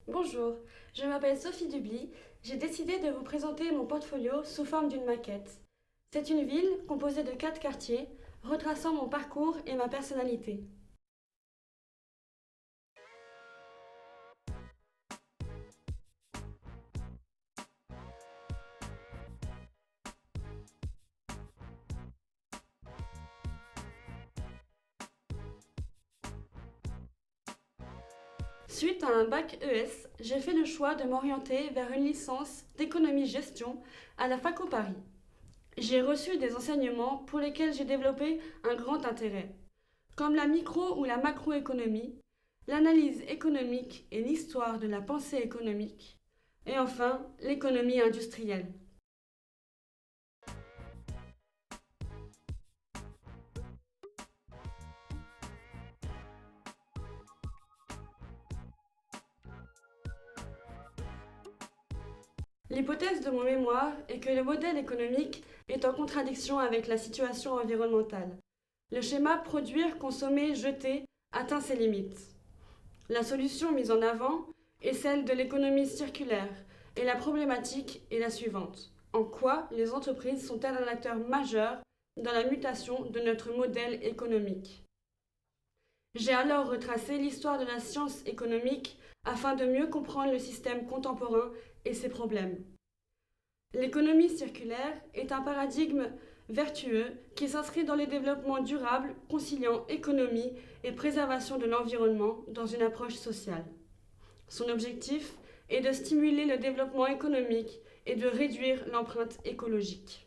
Bonjour, je m'appelle Sophie Dubly. J'ai décidé de vous présenter mon portfolio sous forme d'une maquette. C'est une ville composée de 4 quartiers, retraçant mon parcours et ma personnalité. Suite à un bac ES, j'ai fait le choix de m'orienter vers une licence d'économie-gestion à la Faco Paris. J'ai reçu des enseignements pour lesquels j'ai développé un grand intérêt, comme la micro ou la macroéconomie, l'analyse économique et l'histoire de la pensée économique, et enfin l'économie industrielle. L'hypothèse de mon mémoire est que le modèle économique est en contradiction avec la situation environnementale. Le schéma produire, consommer, jeter atteint ses limites. La solution mise en avant est celle de l'économie circulaire, et la problématique est la suivante. En quoi les entreprises sont-elles un acteur majeur dans la mutation de notre modèle économique? J'ai alors retracé l'histoire de la science économique afin de mieux comprendre le système contemporain et ses problèmes. L'économie circulaire est un paradigme vertueux qui s'inscrit dans le développement durable, conciliant économie et préservation de l'environnement dans une approche sociale. Son objectif est de stimuler le développement économique et de réduire l'empreinte écologique.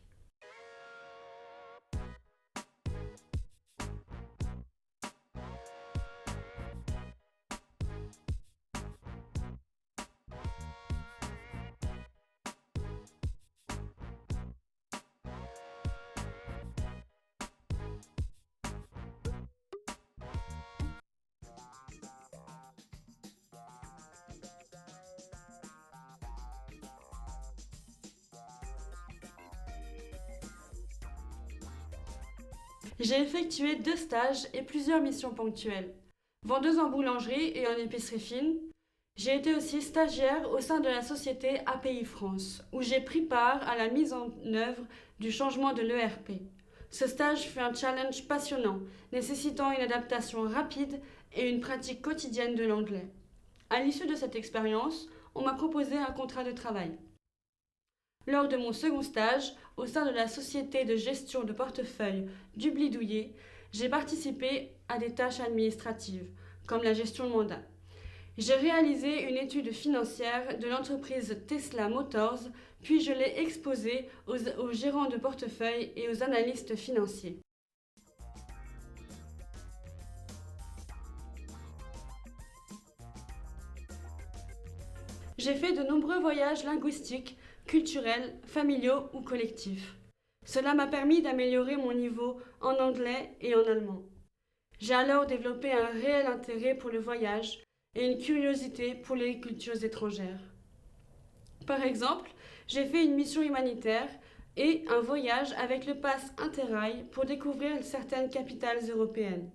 J'ai effectué 2 stages et plusieurs missions ponctuelles. Vendeuse en boulangerie et en épicerie fine, j'ai été aussi stagiaire au sein de la société API France, où j'ai pris part à la mise en œuvre du changement de l'ERP. Ce stage fut un challenge passionnant, nécessitant une adaptation rapide et une pratique quotidienne de l'anglais. À l'issue de cette expérience, on m'a proposé un contrat de travail. Lors de mon second stage, au sein de la société de gestion de portefeuille Dubly-Douillet, j'ai participé à des tâches administratives, comme la gestion de mandat. J'ai réalisé une étude financière de l'entreprise Tesla Motors, puis je l'ai exposée aux gérants de portefeuille et aux analystes financiers. J'ai fait de nombreux voyages linguistiques, culturels, familiaux ou collectifs. Cela m'a permis d'améliorer mon niveau en anglais et en allemand. J'ai alors développé un réel intérêt pour le voyage et une curiosité pour les cultures étrangères. Par exemple, j'ai fait une mission humanitaire et un voyage avec le pass Interrail pour découvrir certaines capitales européennes.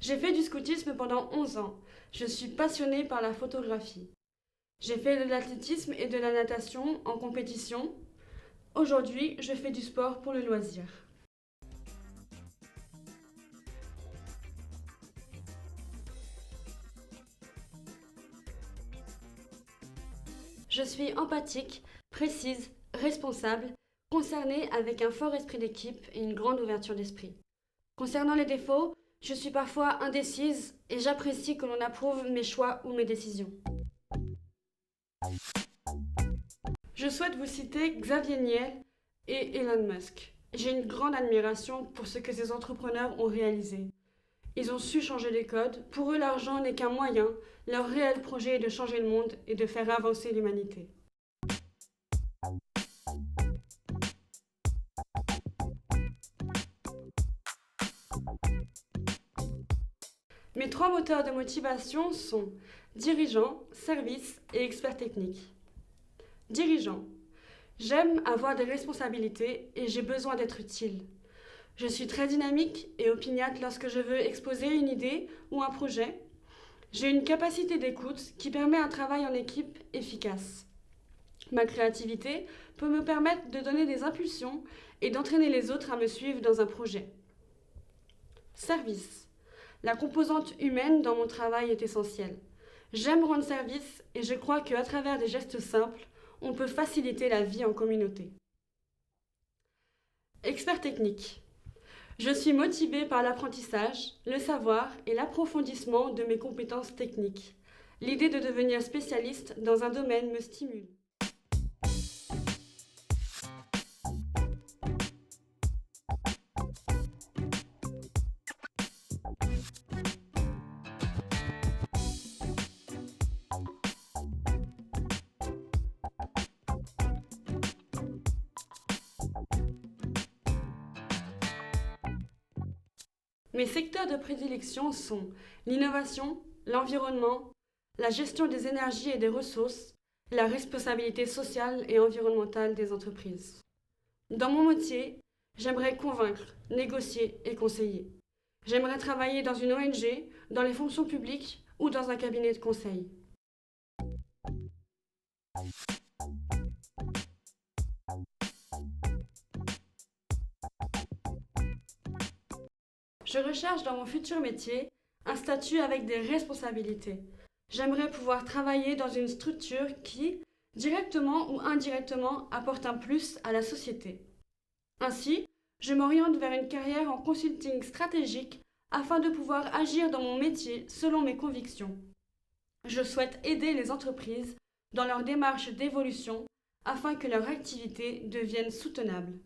J'ai fait du scoutisme pendant 11 ans. Je suis passionnée par la photographie. J'ai fait de l'athlétisme et de la natation en compétition. Aujourd'hui, je fais du sport pour le loisir. Je suis empathique, précise, responsable, concernée avec un fort esprit d'équipe et une grande ouverture d'esprit. Concernant les défauts, je suis parfois indécise et j'apprécie que l'on approuve mes choix ou mes décisions. Je souhaite vous citer Xavier Niel et Elon Musk. J'ai une grande admiration pour ce que ces entrepreneurs ont réalisé. Ils ont su changer les codes. Pour eux, l'argent n'est qu'un moyen. Leur réel projet est de changer le monde et de faire avancer l'humanité. Mes 3 moteurs de motivation sont dirigeant, service et expert technique. Dirigeant. J'aime avoir des responsabilités et j'ai besoin d'être utile. Je suis très dynamique et opiniâtre lorsque je veux exposer une idée ou un projet. J'ai une capacité d'écoute qui permet un travail en équipe efficace. Ma créativité peut me permettre de donner des impulsions et d'entraîner les autres à me suivre dans un projet. Service. La composante humaine dans mon travail est essentielle. J'aime rendre service et je crois qu'à travers des gestes simples, on peut faciliter la vie en communauté. Expert technique. Je suis motivée par l'apprentissage, le savoir et l'approfondissement de mes compétences techniques. L'idée de devenir spécialiste dans un domaine me stimule. Mes secteurs de prédilection sont l'innovation, l'environnement, la gestion des énergies et des ressources, la responsabilité sociale et environnementale des entreprises. Dans mon métier, j'aimerais convaincre, négocier et conseiller. J'aimerais travailler dans une ONG, dans les fonctions publiques ou dans un cabinet de conseil. Je recherche dans mon futur métier un statut avec des responsabilités. J'aimerais pouvoir travailler dans une structure qui, directement ou indirectement, apporte un plus à la société. Ainsi, je m'oriente vers une carrière en consulting stratégique afin de pouvoir agir dans mon métier selon mes convictions. Je souhaite aider les entreprises dans leur démarche d'évolution afin que leur activité devienne soutenable.